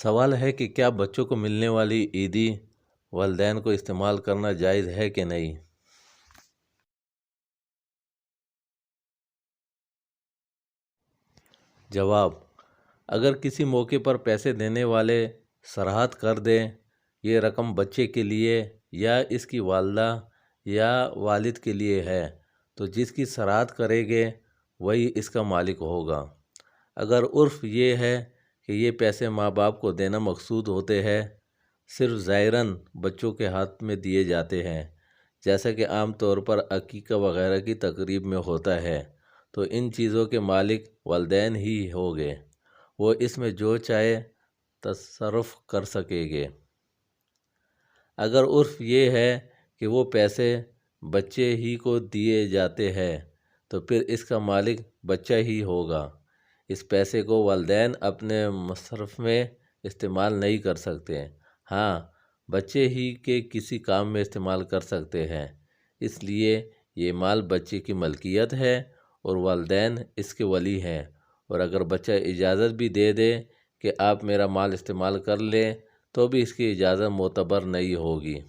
سوال ہے کہ کیا بچوں کو ملنے والی عیدی والدین کو استعمال کرنا جائز ہے کہ نہیں؟ جواب: اگر کسی موقع پر پیسے دینے والے صراحت کر دیں یہ رقم بچے کے لیے یا اس کی والدہ یا والد کے لیے ہے تو جس کی صراحت کرے گے وہی اس کا مالک ہوگا۔ اگر عرف یہ ہے کہ یہ پیسے ماں باپ کو دینا مقصود ہوتے ہیں، صرف ظاہراً بچوں کے ہاتھ میں دیے جاتے ہیں، جیسا کہ عام طور پر عقیقہ وغیرہ کی تقریب میں ہوتا ہے، تو ان چیزوں کے مالک والدین ہی ہوں گے، وہ اس میں جو چاہے تصرف کر سکیں گے۔ اگر عرف یہ ہے کہ وہ پیسے بچے ہی کو دیے جاتے ہیں تو پھر اس کا مالک بچہ ہی ہوگا۔ اس پیسے کو والدین اپنے مصرف میں استعمال نہیں کر سکتے، ہاں بچے ہی کے کسی کام میں استعمال کر سکتے ہیں، اس لیے یہ مال بچے کی ملکیت ہے اور والدین اس کے ولی ہیں، اور اگر بچہ اجازت بھی دے دے کہ آپ میرا مال استعمال کر لیں تو بھی اس کی اجازت معتبر نہیں ہوگی۔